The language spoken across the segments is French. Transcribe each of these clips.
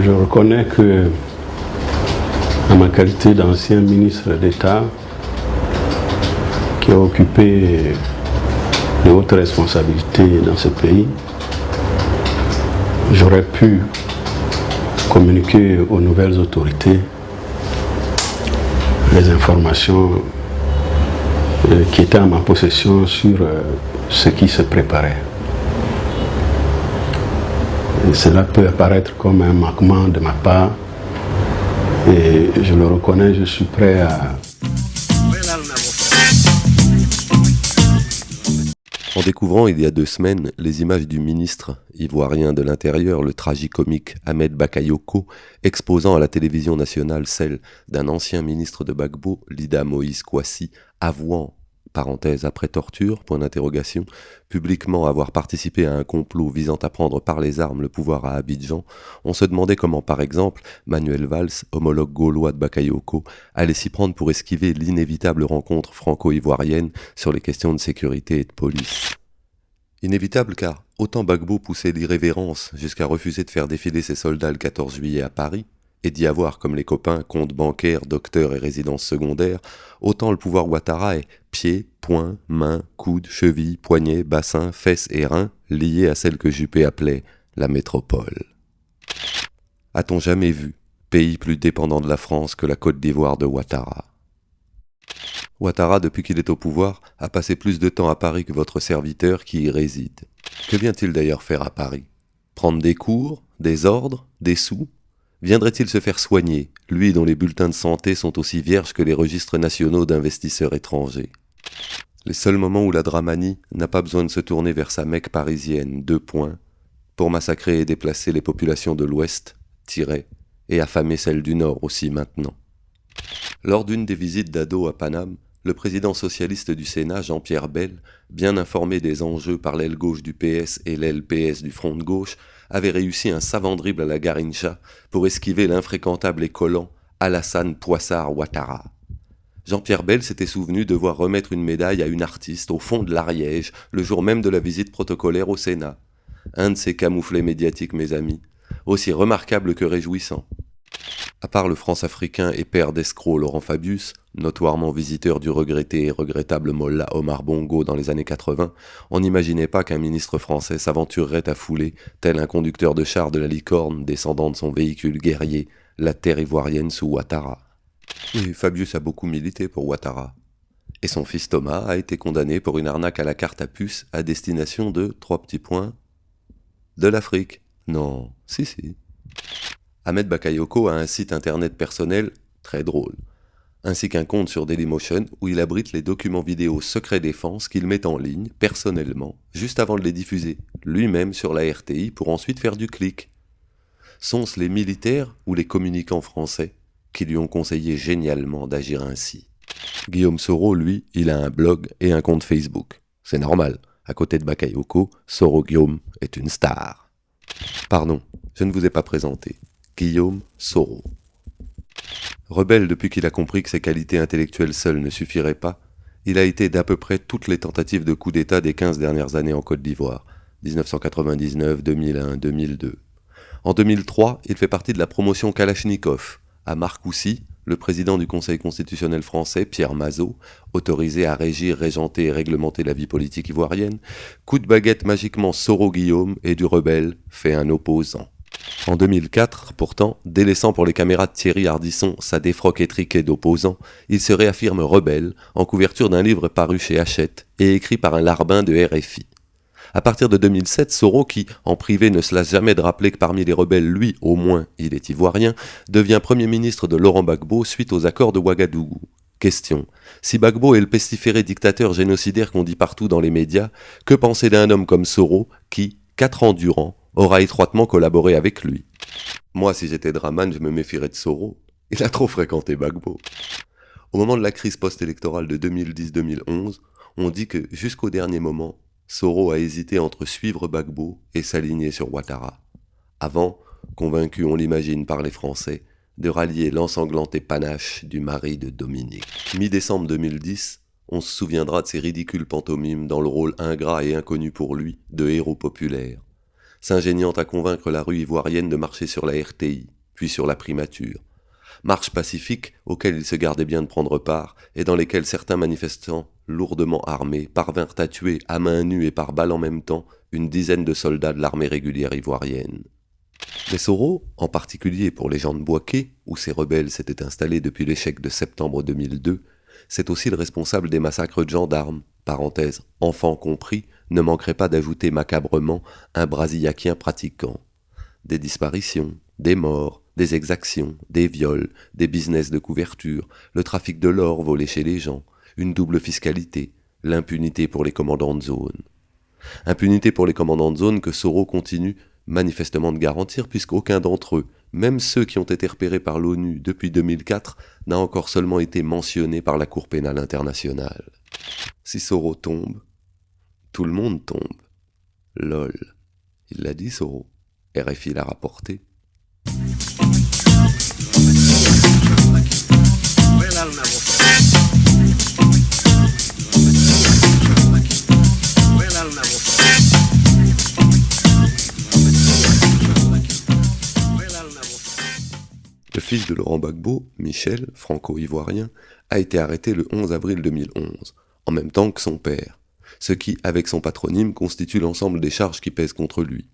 Je reconnais que, en ma qualité d'ancien ministre d'État, qui a occupé de hautes responsabilités dans ce pays, j'aurais pu communiquer aux nouvelles autorités les informations qui étaient en ma possession sur ce qui se préparait. Et cela peut apparaître comme un manquement de ma part, et je le reconnais, je suis prêt à... En découvrant il y a 2 semaines les images du ministre ivoirien de l'Intérieur, le tragicomique Ahmed Bakayoko, exposant à la télévision nationale celle d'un ancien ministre de Gbagbo, Lida Moïse Kouassi, avouant, parenthèse après torture, point d'interrogation, publiquement avoir participé à un complot visant à prendre par les armes le pouvoir à Abidjan, on se demandait comment, par exemple, Manuel Valls, homologue gaulois de Bakayoko, allait s'y prendre pour esquiver l'inévitable rencontre franco-ivoirienne sur les questions de sécurité et de police. Inévitable car, autant Gbagbo poussait l'irrévérence jusqu'à refuser de faire défiler ses soldats le 14 juillet à Paris, et d'y avoir, comme les copains, comptes bancaires, docteurs et résidences secondaires, autant le pouvoir Ouattara est pieds, poings, mains, coudes, chevilles, poignets, bassins, fesses et reins, liés à celle que Juppé appelait la métropole. A-t-on jamais vu pays plus dépendant de la France que la Côte d'Ivoire de Ouattara ? Ouattara, depuis qu'il est au pouvoir, a passé plus de temps à Paris que votre serviteur qui y réside. Que vient-il d'ailleurs faire à Paris ? Prendre des cours, des ordres, des sous ? Viendrait-il se faire soigner, lui dont les bulletins de santé sont aussi vierges que les registres nationaux d'investisseurs étrangers ? Les seuls moments où la Dramanie n'a pas besoin de se tourner vers sa Mecque parisienne, 2 points, pour massacrer et déplacer les populations de l'Ouest, et affamer celles du Nord aussi maintenant. Lors d'une des visites d'Ado à Paname, le président socialiste du Sénat, Jean-Pierre Bel, bien informé des enjeux par l'aile gauche du PS et l'aile PS du front de gauche, avait réussi un savant dribble à la Garincha pour esquiver l'infréquentable et collant Alassane Poissard Ouattara. Jean-Pierre Bel s'était souvenu devoir remettre une médaille à une artiste au fond de l'Ariège le jour même de la visite protocolaire au Sénat. Un de ces camouflets médiatiques, mes amis, aussi remarquable que réjouissant. À part le France-Africain et père d'escrocs Laurent Fabius, notoirement visiteur du regretté et regrettable Mollah Omar Bongo dans les années 80, on n'imaginait pas qu'un ministre français s'aventurerait à fouler, tel un conducteur de char de la Licorne descendant de son véhicule guerrier, la terre ivoirienne sous Ouattara. Oui, Fabius a beaucoup milité pour Ouattara. Et son fils Thomas a été condamné pour une arnaque à la carte à puce à destination de, 3 petits points, de l'Afrique. Non, si. Ahmed Bakayoko a un site internet personnel très drôle, ainsi qu'un compte sur Dailymotion où il abrite les documents vidéo secret défense qu'il met en ligne, personnellement, juste avant de les diffuser, lui-même sur la RTI pour ensuite faire du clic. Sont-ce les militaires ou les communicants français qui lui ont conseillé génialement d'agir ainsi ? Guillaume Soro, lui, il a un blog et un compte Facebook. C'est normal, à côté de Bakayoko, Soro Guillaume est une star. Pardon, je ne vous ai pas présenté. Guillaume Soro. Rebelle depuis qu'il a compris que ses qualités intellectuelles seules ne suffiraient pas, il a été d'à peu près toutes les tentatives de coup d'État des 15 dernières années en Côte d'Ivoire, 1999, 2001, 2002. En 2003, il fait partie de la promotion Kalachnikov, à Marcoussis, le président du Conseil constitutionnel français, Pierre Mazeaud, autorisé à régir, régenter et réglementer la vie politique ivoirienne, coup de baguette magiquement Soro Guillaume et du rebelle fait un opposant. En 2004, pourtant, délaissant pour les caméras de Thierry Ardisson sa défroque étriquée d'opposant, il se réaffirme rebelle en couverture d'un livre paru chez Hachette et écrit par un larbin de RFI. À partir de 2007, Soro, qui, en privé, ne se lasse jamais de rappeler que parmi les rebelles, lui, au moins, il est ivoirien, devient Premier ministre de Laurent Gbagbo suite aux accords de Ouagadougou. Question. Si Gbagbo est le pestiféré dictateur génocidaire qu'on dit partout dans les médias, que penser d'un homme comme Soro qui, 4 ans durant, aura étroitement collaboré avec lui ? Moi, si j'étais Draman, je me méfierais de Soro. Il a trop fréquenté Gbagbo. Au moment de la crise post-électorale de 2010-2011, on dit que, jusqu'au dernier moment, Soro a hésité entre suivre Gbagbo et s'aligner sur Ouattara. Avant, convaincu, on l'imagine, par les Français, de rallier l'ensanglanté panache du mari de Dominique. Mi-décembre 2010, on se souviendra de ces ridicules pantomimes dans le rôle ingrat et inconnu pour lui de héros populaire. s'ingéniant à convaincre la rue ivoirienne de marcher sur la RTI, puis sur la primature. Marches pacifiques auxquelles il se gardait bien de prendre part et dans lesquelles certains manifestants, lourdement armés, parvinrent à tuer à main nue et par balles en même temps une dizaine de soldats de l'armée régulière ivoirienne. Mais Soro, en particulier pour les gens de Bouaké, où ces rebelles s'étaient installés depuis l'échec de septembre 2002, c'est aussi le responsable des massacres de gendarmes, parenthèse, enfants compris, ne manquerait pas d'ajouter macabrement un brasillakien pratiquant. Des disparitions, des morts, des exactions, des viols, des business de couverture, le trafic de l'or volé chez les gens, une double fiscalité, l'impunité pour les commandants de zone. Impunité pour les commandants de zone que Soro continue manifestement de garantir puisqu'aucun d'entre eux, même ceux qui ont été repérés par l'ONU depuis 2004, n'a encore seulement été mentionné par la Cour pénale internationale. Si Soro tombe, tout le monde tombe. Lol. Il l'a dit Soro. RFI l'a rapporté. Le fils de Laurent Gbagbo, Michel, franco-ivoirien, a été arrêté le 11 avril 2011, en même temps que son père, ce qui, avec son patronyme, constitue l'ensemble des charges qui pèsent contre lui.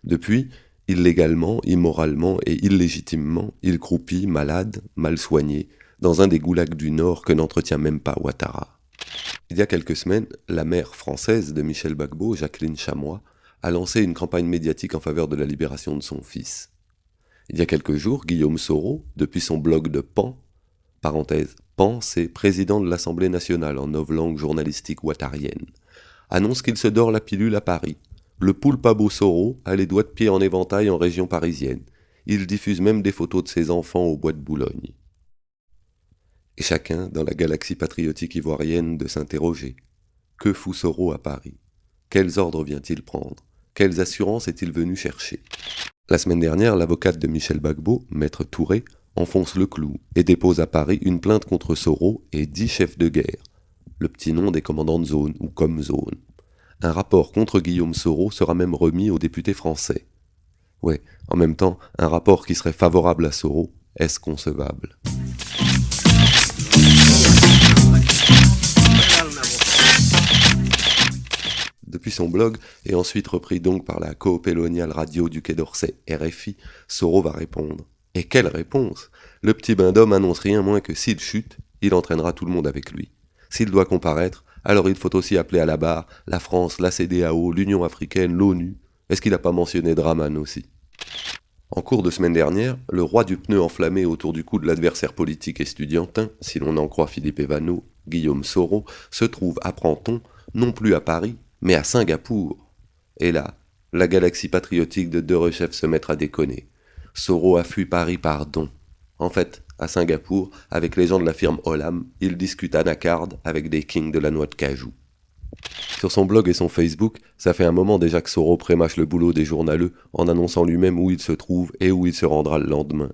Depuis, illégalement, immoralement et illégitimement, il croupit, malade, mal soigné, dans un des goulags du Nord que n'entretient même pas Ouattara. Il y a quelques semaines, la mère française de Michel Gbagbo, Jacqueline Chamois, a lancé une campagne médiatique en faveur de la libération de son fils. Il y a quelques jours, Guillaume Soro, depuis son blog de Pan, parenthèse, Pan c'est président de l'Assemblée nationale en novlangue journalistique ouattarienne, annonce qu'il se dort la pilule à Paris. Le poulpe-à-beau Soro a les doigts de pied en éventail en région parisienne. Il diffuse même des photos de ses enfants au bois de Boulogne. Et chacun, dans la galaxie patriotique ivoirienne, de s'interroger. Que fout Soro à Paris? Quels ordres vient-il prendre? Quelles assurances est-il venu chercher? La semaine dernière, l'avocate de Michel Gbagbo, Maître Touré, enfonce le clou et dépose à Paris une plainte contre Soro et 10 chefs de guerre, le petit nom des commandants de zone ou comme zone. Un rapport contre Guillaume Soro sera même remis aux députés français. Ouais, en même temps, un rapport qui serait favorable à Soro, est-ce concevable? Depuis son blog, et ensuite repris donc par la coopéloniale radio du Quai d'Orsay, RFI, Soro va répondre. Et quelle réponse! Le petit bain d'homme annonce rien moins que s'il chute, il entraînera tout le monde avec lui. S'il doit comparaître, alors il faut aussi appeler à la barre la France, la CEDEAO, l'Union africaine, l'ONU. Est-ce qu'il n'a pas mentionné Draman aussi? En cours de semaine dernière, le roi du pneu enflammé autour du cou de l'adversaire politique et estudiantin, si l'on en croit Philippe Evano, Guillaume Soro, se trouve, apprend-on, non plus à Paris, mais à Singapour. Et là, la galaxie patriotique de Derechef se mettra à déconner. Soro a fui Paris par don. En fait, à Singapour, avec les gens de la firme Olam, il discute anacarde avec des kings de la noix de cajou. Sur son blog et son Facebook, ça fait un moment déjà que Soro prémâche le boulot des journaleux en annonçant lui-même où il se trouve et où il se rendra le lendemain.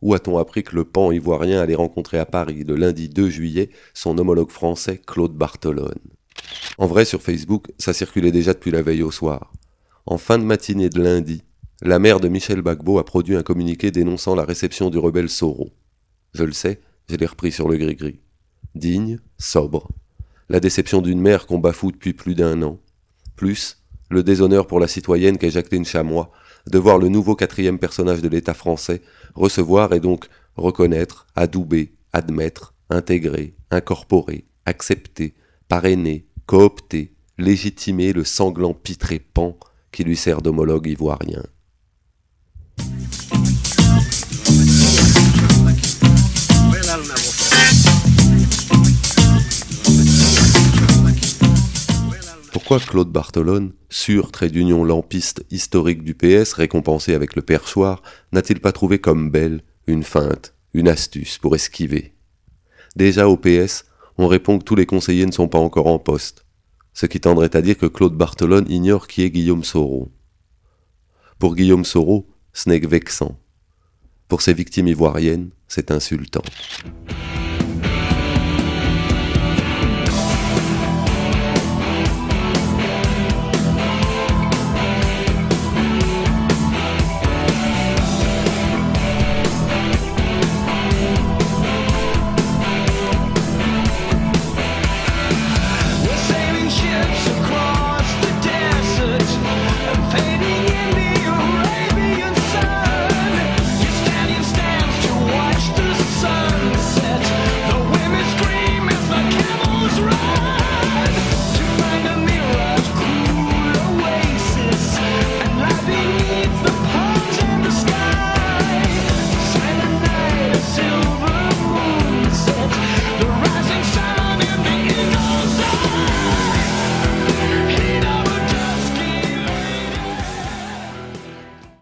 Où a-t-on appris que le pan ivoirien allait rencontrer à Paris le lundi 2 juillet son homologue français Claude Barthelone? En vrai, sur Facebook, ça circulait déjà depuis la veille au soir. En fin de matinée de lundi, la mère de Michel Gbagbo a produit un communiqué dénonçant la réception du rebelle Soro. Je le sais, je l'ai repris sur le gris-gris. Digne, sobre. La déception d'une mère qu'on bafoue depuis plus d'1 an. Plus, le déshonneur pour la citoyenne qu'est Jacqueline Chamois, de voir le nouveau 4e personnage de l'État français recevoir et donc reconnaître, adouber, admettre, intégrer, incorporer, accepter, parrainer, coopter, légitimer le sanglant pitré pan qui lui sert d'homologue ivoirien. Pourquoi Claude Barthelone, sûr trait d'union lampiste historique du PS récompensé avec le perchoir, n'a-t-il pas trouvé comme belle une feinte, une astuce pour esquiver? Déjà au PS, on répond que tous les conseillers ne sont pas encore en poste, ce qui tendrait à dire que Claude Barthelone ignore qui est Guillaume Soro. Pour Guillaume Soro, ce n'est que vexant. Pour ses victimes ivoiriennes, c'est insultant.